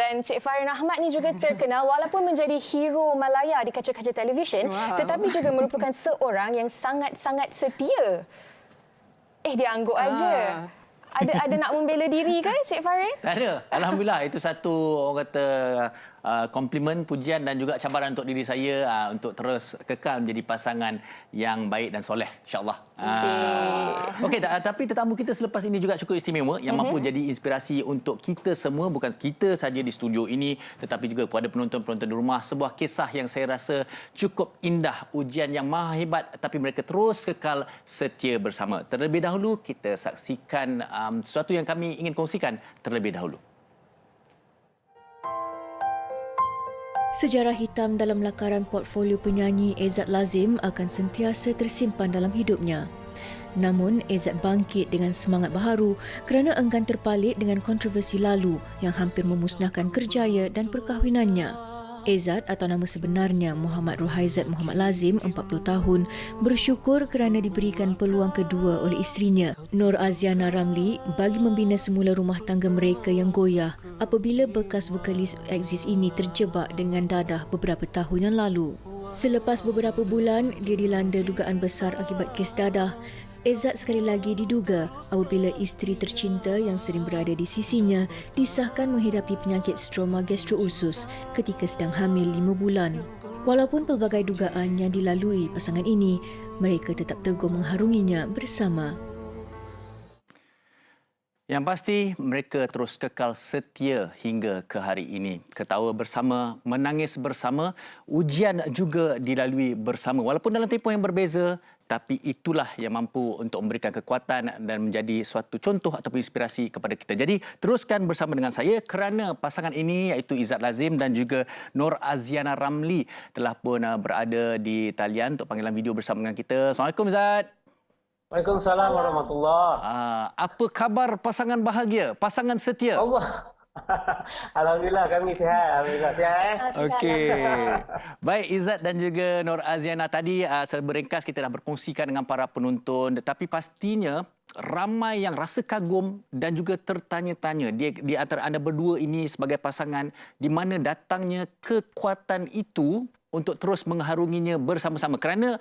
Dan Cik Farin Ahmad ni juga terkenal walaupun menjadi hero Malaya di kaca-kaca televisyen, tetapi juga merupakan seorang yang sangat-sangat setia. Dia angguk aja. Ada nak membela diri ke Cik Farin? Tak ada. Alhamdulillah, itu satu orang kata komplimen, pujian dan juga cabaran untuk diri saya untuk terus kekal menjadi pasangan yang baik dan soleh, insya-Allah. Okey, tapi tetamu kita selepas ini juga cukup istimewa yang mampu jadi inspirasi untuk kita semua, bukan kita saja di studio ini tetapi juga kepada penonton-penonton di rumah. Sebuah kisah yang saya rasa cukup indah, ujian yang maha hebat tapi mereka terus kekal setia bersama. Terlebih dahulu kita saksikan sesuatu yang kami ingin kongsikan terlebih dahulu. Sejarah hitam dalam lakaran portfolio penyanyi Ezzat Lazim akan sentiasa tersimpan dalam hidupnya. Namun, Ezzat bangkit dengan semangat baharu kerana enggan terpalit dengan kontroversi lalu yang hampir memusnahkan kerjaya dan perkahwinannya. Ezzat atau nama sebenarnya Muhammad Rohaizat Muhammad Lazim, 40 tahun, bersyukur kerana diberikan peluang kedua oleh isterinya, Nur Aziana Ramli, bagi membina semula rumah tangga mereka yang goyah apabila bekas vokalis Exist ini terjebak dengan dadah beberapa tahun yang lalu. Selepas beberapa bulan, dia dilanda dugaan besar akibat kes dadah. Ezzat sekali lagi diduga apabila isteri tercinta yang sering berada di sisinya disahkan menghidapi penyakit stroma gastrousus ketika sedang hamil 5 bulan. Walaupun pelbagai dugaan yang dilalui pasangan ini, mereka tetap teguh mengharunginya bersama. Yang pasti, mereka terus kekal setia hingga ke hari ini. Ketawa bersama, menangis bersama, ujian juga dilalui bersama. Walaupun dalam tempoh yang berbeza, tapi itulah yang mampu untuk memberikan kekuatan dan menjadi suatu contoh ataupun inspirasi kepada kita. Jadi, teruskan bersama dengan saya kerana pasangan ini iaitu Ezzat Lazim dan juga Nur Aziana Ramli telah pun berada di talian untuk panggilan video bersama dengan kita. Assalamualaikum, Ezzat. Waalaikumsalam warahmatullahi. Apa khabar pasangan bahagia, pasangan setia? Allah. Alhamdulillah kami sihat. Alhamdulillah sihat. Okey. Baik, Ezzat dan juga Nur Aziana, tadi secara beringkas kita dah berkongsikan dengan para penonton, tetapi pastinya ramai yang rasa kagum dan juga tertanya-tanya di antara anda berdua ini sebagai pasangan, di mana datangnya kekuatan itu untuk terus mengharunginya bersama-sama. Kerana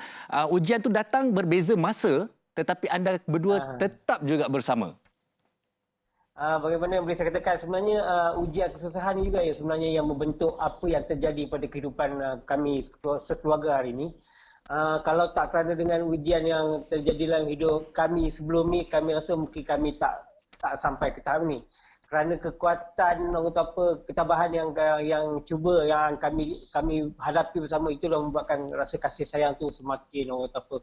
ujian tu datang berbeza masa, tetapi anda berdua tetap juga bersama. Bagaimana boleh saya katakan, sebenarnya ujian kesusahan juga ya sebenarnya yang membentuk apa yang terjadi pada kehidupan kami sekeluarga hari ini. Kalau tak kerana dengan ujian yang terjadi dalam hidup kami sebelum ni, kami rasa mungkin kami tak sampai ke tahap ni. Kerana kekuatan ketabahan yang kami hadapi bersama, itulah membuatkan rasa kasih sayang tu semakin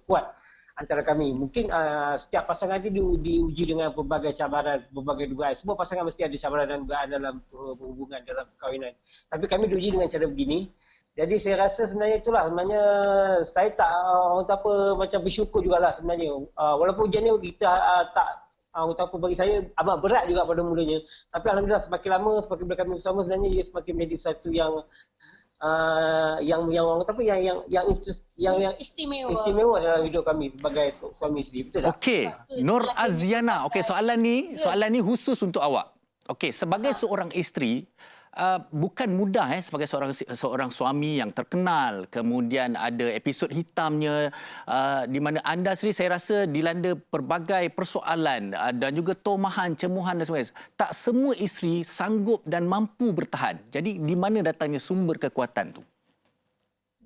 kuat antara kami. Mungkin setiap pasangan itu diuji dengan berbagai cabaran, berbagai dugaan. Semua pasangan mesti ada cabaran dan dugaan dalam hubungan, dalam perkahwinan. Tapi kami diuji dengan cara begini. Jadi saya rasa sebenarnya itulah, sebenarnya saya tak macam bersyukur jugalah sebenarnya. Walaupun ujian ni kita bagi saya amat berat juga pada mulanya. Tapi alhamdulillah semakin lama, semakin bila kami bersama, sebenarnya dia semakin menjadi sesuatu yang istimewa dalam hidup kami sebagai suami isteri. Betul tak? Okey, Nur Aziana. Okey, soalan ni khusus untuk awak. Okey, sebagai seorang isteri, bukan mudah sebagai seorang suami yang terkenal, kemudian ada episod hitamnya di mana anda sendiri saya rasa dilanda pelbagai persoalan dan juga tomahan, cemuhan dan sebagainya. Tak semua isteri sanggup dan mampu bertahan. Jadi di mana datangnya sumber kekuatan tu?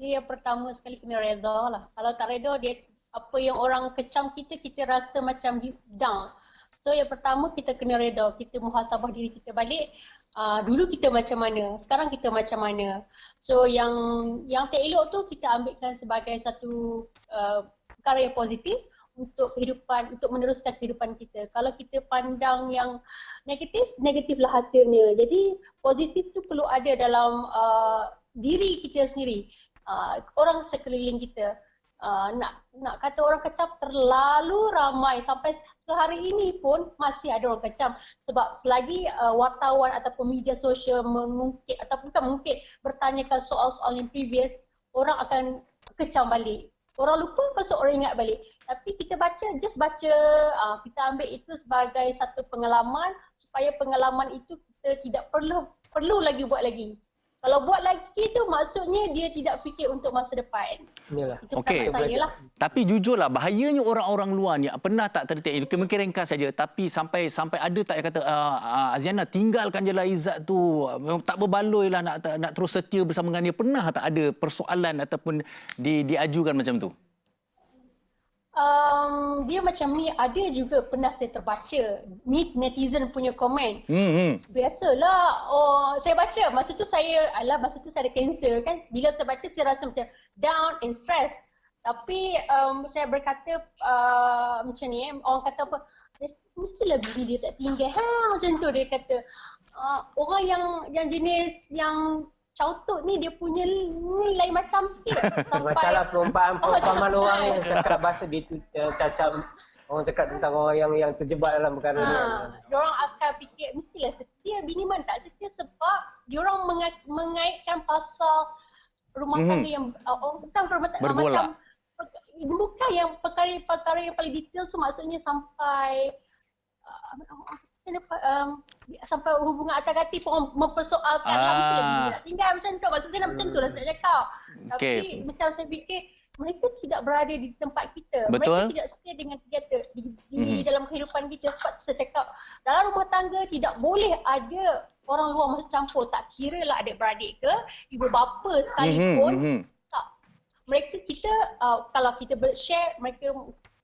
Dia yang pertama sekali kena reda lah. Kalau tak reda, dia apa yang orang kecam kita, kita rasa macam down. So yang pertama kita kena reda, kita muhasabah diri kita balik. Dulu kita macam mana, sekarang kita macam mana. So yang tak elok tu kita ambilkan sebagai satu perkara yang positif untuk kehidupan, untuk meneruskan kehidupan kita. Kalau kita pandang yang negatiflah hasilnya. Jadi positif tu perlu ada dalam diri kita sendiri, orang sekeliling kita. Nak kata orang kecam terlalu ramai, sampai ke hari ini pun masih ada orang kecam, sebab selagi wartawan ataupun media sosial mengungkit ataupun bukan mungkin bertanyakan soal-soal yang previous, orang akan kecam balik. Orang lupa, pasal orang ingat balik. Tapi kita baca, kita ambil itu sebagai satu pengalaman, supaya pengalaman itu kita tidak perlu perlu lagi buat lagi. Kalau buat lagi tu maksudnya dia tidak fikir untuk masa depan. Yalah. Itu Okey. pendapat saya lah. Tapi jujurlah, bahayanya orang-orang luar ni pernah tak terdetek, mungkin ringkas saja, tapi sampai ada tak yang kata, Aziana tinggalkan je lah Izzat tu, tak berbaloi lah nak terus setia bersama dengan dia. Pernah tak ada persoalan ataupun diajukan macam tu? Dia macam ni, ada juga pernah saya terbaca ni netizen punya komen. Biasalah, saya baca masa tu saya ada kanser kan, bila saya baca saya rasa macam down and stress. Tapi saya berkata macam ni, orang kata apa, mestilah bini dia tak tinggal macam tu dia kata. Orang yang jenis yang cautut ni dia punya ni lain macam sikit. Macamlah perumpamaan orang yang cakap bahasa dia cacat. Orang cakap tentang orang yang terjebak dalam perkara ni. Diorang akan fikir mestilah setia, bini mana tak setia sebab diorang mengaitkan pasal rumah tangga yang bukan rumah tangga macam bukan yang perkara yang paling detail tu, maksudnya sampai sampai hubungan atas-hati pun mempersoalkan mestilah bini nak tinggal macam tu. Maksud saya nak macam tu lah saya cakap. Tapi macam saya fikir mereka tidak berada di tempat kita. Betul. Mereka tidak setia dengan kita di dalam kehidupan kita. Sebab tu saya cakap dalam rumah tangga tidak boleh ada orang luar masuk campur. Tak kira lah adik-beradik ke, ibu bapa sekalipun. Tak. Mereka kita kalau kita share, mereka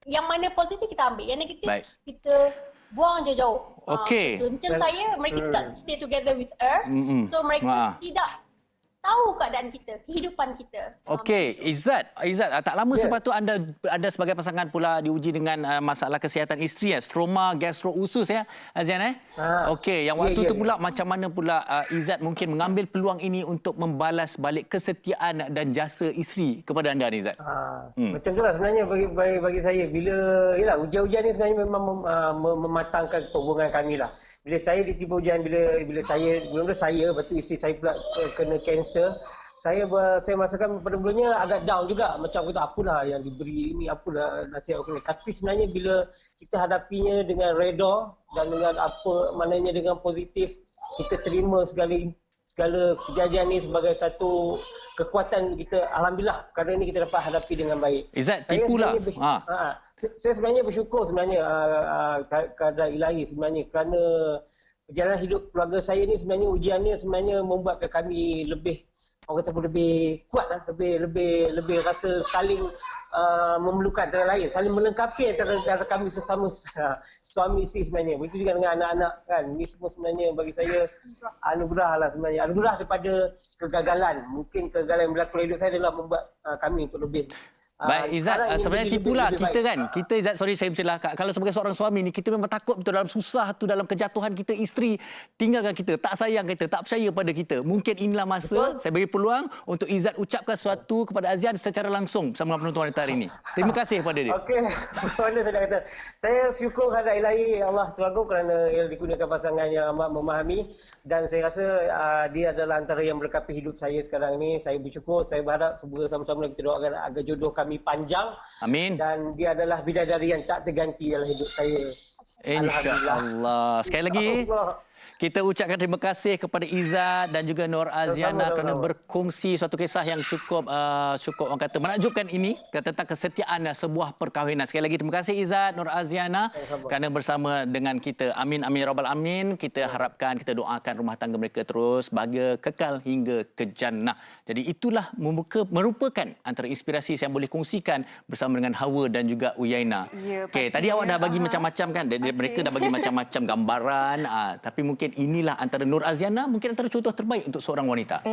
yang mana positif kita ambil, yang negatif kita buang je jauh. Okey. Macam saya, mereka tidak stay together with us. So mereka tidak tahu keadaan kita, kehidupan kita. Okey, Izzat, tak lama selepas tu anda sebagai pasangan pula diuji dengan masalah kesihatan isteri, stroma gastro-usus ya, Azian Okey, yang waktu tu pula macam mana pula Izzat mungkin mengambil peluang ini untuk membalas balik kesetiaan dan jasa isteri kepada anda ni, Izzat? Macam itulah sebenarnya bagi saya, bila ujian-ujian ni sebenarnya memang mematangkan hubungan kami lah. Bila saya ditipu ujian, bila saya, lepas tu isteri saya pula kena kanser, saya merasakan pada mulanya agak down juga. Macam kata apalah yang diberi ini, apalah nasihat aku ni. Tapi sebenarnya bila kita hadapinya dengan reda dan dengan maknanya dengan positif, kita terima segala kejadian ni sebagai satu kekuatan kita. Alhamdulillah, kerana ini kita dapat hadapi dengan baik. Izzat, tipulah. Saya sebenarnya bersyukur sebenarnya kepada ilahi sebenarnya, kerana perjalanan hidup keluarga saya ni sebenarnya ujiannya sebenarnya membuatkan kami lebih, orang kata lebih kuat lah, lebih rasa saling memerlukan antara lain, saling melengkapi antara kami sesama suami isteri sebenarnya. Begitu juga dengan anak-anak kan. Ini semua sebenarnya bagi saya anugerah lah sebenarnya. Anugerah daripada kegagalan. Mungkin kegagalan yang berlaku dalam hidup saya adalah membuat kami untuk lebih. Baik, Izzat, sebenarnya tipulah kita kan. Kita, Izzat, sorry saya bercelah. Kalau sebagai seorang suami ni, kita memang takut betul dalam susah tu, dalam kejatuhan kita, isteri tinggalkan kita, tak sayang kita, tak percaya pada kita. Mungkin inilah masa saya bagi peluang untuk Izzat ucapkan sesuatu kepada Azian secara langsung bersama penonton wanita hari ini. Terima kasih kepada dia. Okey, mana saya nak kata. Saya syukur kepada ilahi Allah Tuhan kerana ia dikurniakan pasangan yang amat memahami, dan saya rasa dia adalah antara yang melengkapi hidup saya sekarang ini. Saya bersyukur, saya berharap semoga sama-sama kita doakan agar jodoh kami panjang. Amin. Dan dia adalah bidadari yang tak terganti dalam hidup saya. InsyaAllah. Sekali lagi, kita ucapkan terima kasih kepada Izzat dan juga Nur Aziana kerana berkongsi suatu kisah yang cukup orang kata menakjubkan ini tentang kesetiaan sebuah perkahwinan. Sekali lagi terima kasih Izzat, Nur Aziana kerana bersama dengan kita. Amin amin ya rabbal alamin. Kita harapkan, kita doakan rumah tangga mereka terus bahagia kekal hingga ke jannah. Jadi itulah merupakan antara inspirasi yang boleh kongsikan bersama dengan Hawa dan juga Uyaina. Ya, okey, tadi awak dah bagi macam-macam kan. Mereka dah bagi macam-macam gambaran, tapi mungkin inilah antara Nur Aziana, mungkin antara contoh terbaik untuk seorang wanita.